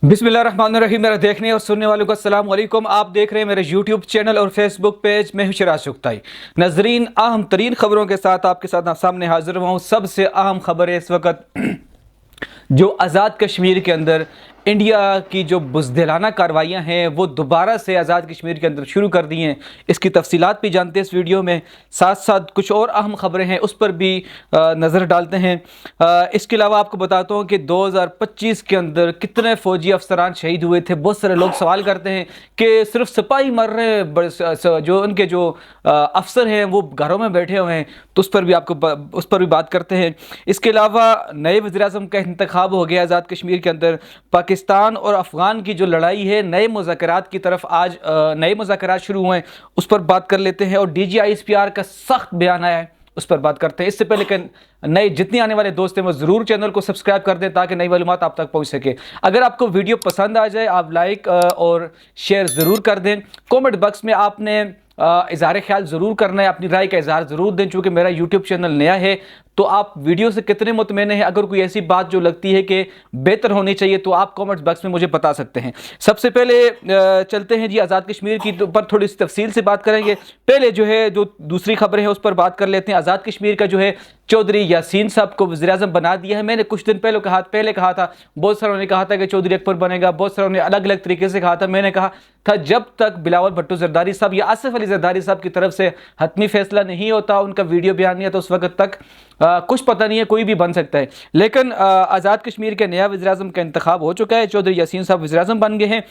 बिस्मिल्लाहिर्रहमानिर्रहीम। मेरा देखने और सुनने वालों को अस्सलाम वालेकुम। आप देख रहे हैं मेरे यूट्यूब चैनल और फेसबुक पेज। मैं हूं शिराज शुक्ताई। नाजरीन, अहम तरीन खबरों के साथ आपके साथ सामने हाजिर हुआ हूं। सबसे अहम खबर है इस वक्त जो आज़ाद कश्मीर के अंदर इंडिया की जो बुज़दिलाना कार्रवाइयाँ हैं वो दोबारा से आज़ाद कश्मीर के अंदर शुरू कर दी हैं। इसकी तफसीलात भी जानते हैं इस वीडियो में, साथ साथ कुछ और अहम खबरें हैं उस पर भी नज़र डालते हैं। इसके अलावा आपको बताता हूँ कि 2025 के अंदर कितने फ़ौजी अफसरान शहीद हुए थे। बहुत सारे लोग सवाल करते हैं कि सिर्फ सिपाही मर रहे हैं, जो उनके जो अफसर हैं वो घरों में बैठे हुए हैं, तो उस पर भी बात करते हैं। इसके अलावा नए वज़ीर-ए-आज़म का इंतखाब हो गया आज़ाद कश्मीर के अंदर। पाकिस्तान और अफ़गान की जो लड़ाई है नए मुज़ाकरात की तरफ आज नए मुज़ाकरात शुरू हुए हैं, उस पर बात कर लेते हैं। और DGISPR का सख्त बयान आया है, उस पर बात करते हैं। इससे पहले कि नए जितने आने वाले दोस्त हैं वो ज़रूर चैनल को सब्सक्राइब कर दें ताकि नई मालूमात आप तक पहुंच सके। अगर आपको वीडियो पसंद आ जाए आप लाइक और शेयर ज़रूर कर दें। कमेंट बॉक्स में आपने इज़हार ख्याल ज़रूर करना है, अपनी राय का इज़हार ज़रूर दें। चूँकि मेरा यूट्यूब चैनल नया है तो आप वीडियो से कितने मुतमईन हैं, अगर कोई ऐसी बात जो लगती है कि बेहतर होनी चाहिए तो आप कमेंट बॉक्स में मुझे बता सकते हैं। सबसे पहले चलते हैं जी आज़ाद कश्मीर की पर थोड़ी सी तफसील से बात करेंगे। पहले जो है जो दूसरी खबर है उस पर बात कर लेते हैं। आज़ाद कश्मीर का जो है चौधरी यासीन साहब को वज़ीर-ए-आज़म बना दिया है। मैंने कुछ दिन पहले कहा था, बहुत सारों ने कहा था कि चौधरी अकबर बनेगा, बहुत सारों ने अलग अलग तरीके से कहा था। मैंने कहा था जब तक बिलावल भुट्टो जरदारी साहब या आसिफ अली जरदारी साहब की तरफ से हतमी फैसला नहीं होता, उनका वीडियो बयान नहीं आता, उस वक्त तक कुछ पता नहीं है, कोई भी बन सकता है। लेकिन आज़ाद कश्मीर के नया वज़ीर-ए-आज़म का इंतखाब हो चुका है, चौधरी यासीन साहब वज़ीर-ए-आज़म बन गए हैं।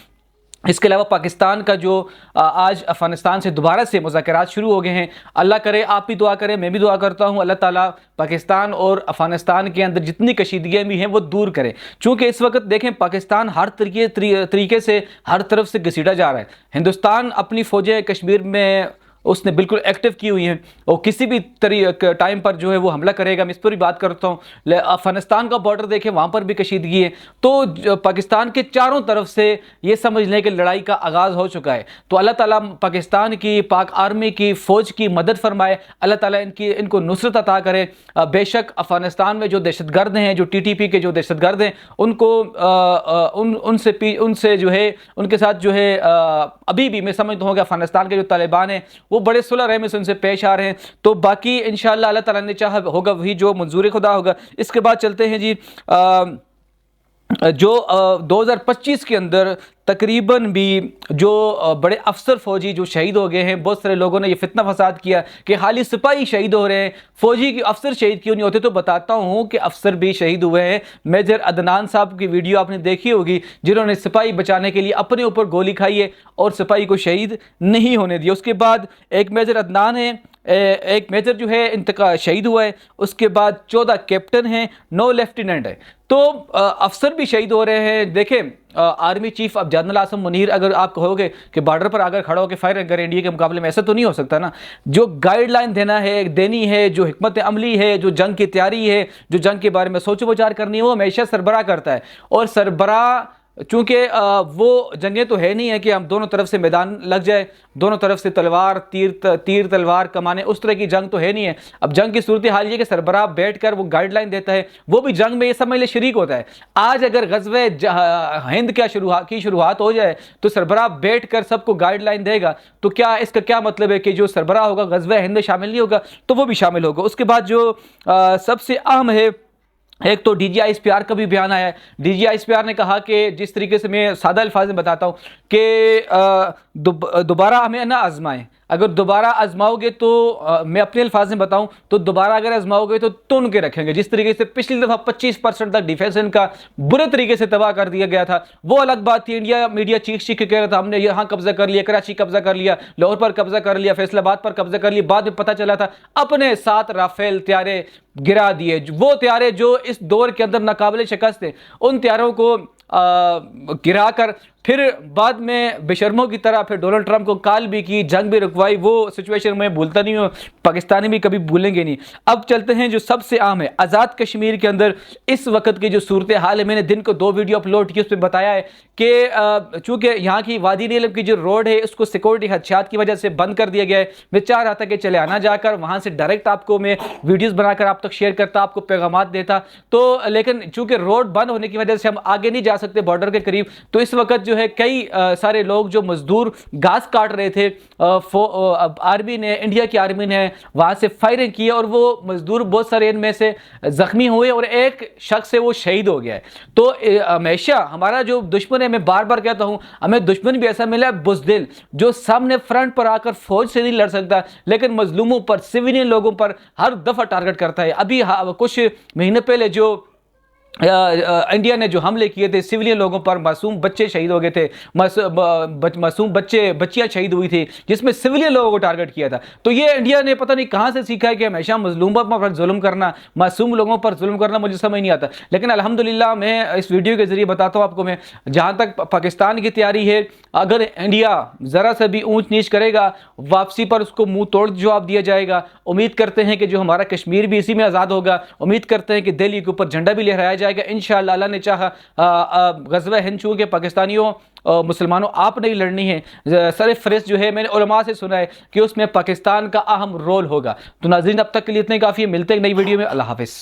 इसके अलावा पाकिस्तान का जो आज अफ़गानिस्तान से दोबारा से मुज़ाकरात शुरू हो गए हैं। अल्लाह करे, आप भी दुआ करें, मैं भी दुआ करता हूँ, अल्लाह ताला पाकिस्तान और अफ़गानिस्तान के अंदर जितनी कशीदगियाँ भी हैं वो दूर करें। चूँकि इस वक्त देखें पाकिस्तान हर तरीके से हर तरफ से घसीटा जा रहा है। हिंदुस्तान अपनी फ़ौजें कश्मीर में उसने बिल्कुल एक्टिव की हुई हैं और किसी भी टाइम पर जो है वो हमला करेगा। मैं इस पर भी बात करता हूँ। अफ़गानिस्तान का बॉर्डर देखें, वहाँ पर भी कशीदगी है। तो पाकिस्तान के चारों तरफ से ये समझ लें कि लड़ाई का आगाज़ हो चुका है। तो अल्लाह ताला पाकिस्तान की पाक आर्मी की फ़ौज की मदद फरमाए, अल्लाह ताला इनको नुसरत अता करे। बेशक अफ़गानिस्तान में जो दहशतगर्द हैं, जो TTP के जो दहशतगर्द हैं, उनको उनसे जो है उनके साथ जो है अभी भी मैं समझता हूँ कि अफ़गानिस्तान के जो तालिबान हैं वो बड़े सुलह रहमी से उनसे पेश आ रहे हैं। तो बाकी इंशाअल्लाह अल्लाह ताला ने चाहा होगा वही जो मंजूर खुदा होगा। इसके बाद चलते हैं जी जो 2025 के अंदर तकरीबन भी जो बड़े अफसर फौजी जो शहीद हो गए हैं। बहुत सारे लोगों ने ये फितना फसाद किया कि खाली सिपाही शहीद हो रहे हैं, फौजी की अफसर शहीद क्यों नहीं होते। तो बताता हूँ कि अफसर भी शहीद हुए हैं। मेजर अदनान साहब की वीडियो आपने देखी होगी, जिन्होंने सिपाही बचाने के लिए अपने ऊपर गोली खाई है और सिपाही को शहीद नहीं होने दिया। उसके बाद एक मेजर अदनान है, एक मेजर जो है शहीद हुआ है। उसके बाद 14 कैप्टन हैं, 9 लेफ्टिनेंट है। तो अफसर भी शहीद हो रहे हैं। देखें आर्मी चीफ अब जनरल आसिम मुनीर, अगर आप कहोगे कि बॉर्डर पर अगर खड़ा होकर फायर करें इंडिया के मुकाबले में, ऐसा तो नहीं हो सकता ना। जो गाइडलाइन देनी है, जो हिकमत अमली है, जो जंग की तैयारी है, जो जंग के बारे में सोच विचार करनी है, वो हमेशा सरबराह करता है। और सरबराह चूँकि वो जंगें तो है नहीं है कि हम दोनों तरफ से मैदान लग जाए, दोनों तरफ से तलवार तीर तलवार कमाने, उस तरह की जंग तो है नहीं है। अब जंग की सूरत हाल ये कि सरबराह बैठकर वो गाइडलाइन देता है, वो भी जंग में ये समझ ले शरीक होता है। आज अगर ग़ज़वे हिंद की शुरुआत हो जाए तो सरबराह बैठकर सबको गाइडलाइन देगा, तो क्या इसका क्या मतलब है कि जो सरबराह होगा ग़ज़वे हिंद में शामिल नहीं होगा, तो वो भी शामिल होगा। उसके बाद जो सबसे अहम है, एक तो DGISPR का भी बयान आया है। DGISPR ने कहा कि जिस तरीके से मैं सादा अल्फाज में बताता हूँ कि दोबारा हमें ना आजमाएं। अगर दोबारा आजमाओगे तो मैं अपने अल्फाज में बताऊं तो दोबारा अगर आजमाओगे तो तुन के रखेंगे। जिस तरीके से पिछली दफ़ा 25% तक डिफेंस इनका बुरे तरीके से तबाह कर दिया गया था, वो अलग बात थी। इंडिया मीडिया चीख के कह रहा था हमने यहाँ कब्जा कर लिया, कराची कब्जा कर लिया, लाहौर पर कब्जा कर लिया, फैसलाबाद पर कब्जा कर लिया। बाद में पता चला था अपने 7 राफेल त्यारे गिरा दिए। वो त्यारे जो इस दौर के अंदर नाकाबिले शिकस्त थे, उन त्यारों को गिरा कर फिर बाद में बेशर्मों की तरह फिर डोनाल्ड ट्रंप को कॉल भी की, जंग भी रुकवाई। वो सिचुएशन मैं भूलता नहीं हूँ, पाकिस्तानी भी कभी भूलेंगे नहीं। अब चलते हैं जो सबसे आम है, आज़ाद कश्मीर के अंदर इस वक्त की जो सूरत हाल है। मैंने दिन को 2 वीडियो अपलोड की, उस पर बताया है कि चूंकि यहाँ की वादी नीलम की जो रोड है उसको सिक्योरिटी खदशात की वजह से बंद कर दिया गया है। मैं चाह रहा था कि चले आना जाकर वहाँ से डायरेक्ट आपको मैं वीडियोज़ बनाकर आप तक शेयर करता, आपको पैगाम देता, तो लेकिन चूंकि रोड बंद होने की वजह से हम आगे नहीं जा सकते बॉर्डर के करीब। तो इस वक्त जो है कई सारे लोग जो मजदूर घास काट रहे थे, आर्मी ने, इंडिया की आर्मी ने वहां से फायरिंग की और वो मजदूर बहुत सारे इनमें से जख्मी हुए और एक शख्स से वो शहीद हो गया है। तो हमेशा हमारा जो दुश्मन है, मैं बार बार कहता हूं, हमें दुश्मन भी ऐसा मिला है बुज़दिल, जो सामने फ्रंट पर आकर फौज से नहीं लड़ सकता लेकिन मजलूमों पर, सिविलियन लोगों पर हर दफा टारगेट करता है। अभी कुछ महीने पहले जो इंडिया ने जो हमले किए थे सिविलियन लोगों पर, मासूम बच्चे शहीद हो गए थे, मासूम बच्चियां शहीद हुई थी, जिसमें सिविलियन लोगों को टारगेट किया था। तो ये इंडिया ने पता नहीं कहां से सीखा है कि हमेशा मजलूमों पर जुल्म करना, मासूम लोगों पर जुल्म करना, मुझे समझ नहीं आता। लेकिन अल्हम्दुलिल्लाह मैं इस वीडियो के जरिए बताता हूं आपको, मैं जहां तक पाकिस्तान की तैयारी है, अगर इंडिया जरा सा भी ऊंच नीच करेगा, वापसी पर उसको मुंह तोड़ जवाब दिया जाएगा। उम्मीद करते हैं कि जो हमारा कश्मीर भी इसी में आज़ाद होगा, उम्मीद करते हैं कि दिल्ली के ऊपर झंडा भी लहराया जाएगा इंशाअल्लाह। अल्लाह ने चाहा गज़वा हिंद के पाकिस्तानियों, मुसलमानों, आप नहीं लड़नी है, सर फहरिस्त जो है मैंने उलमा से सुना है कि उसमें पाकिस्तान का अहम रोल होगा। तो नाज़रीन अब तक के लिए इतने काफ़ी है, मिलते हैं नई वीडियो में। अल्लाह हाफ़िज़।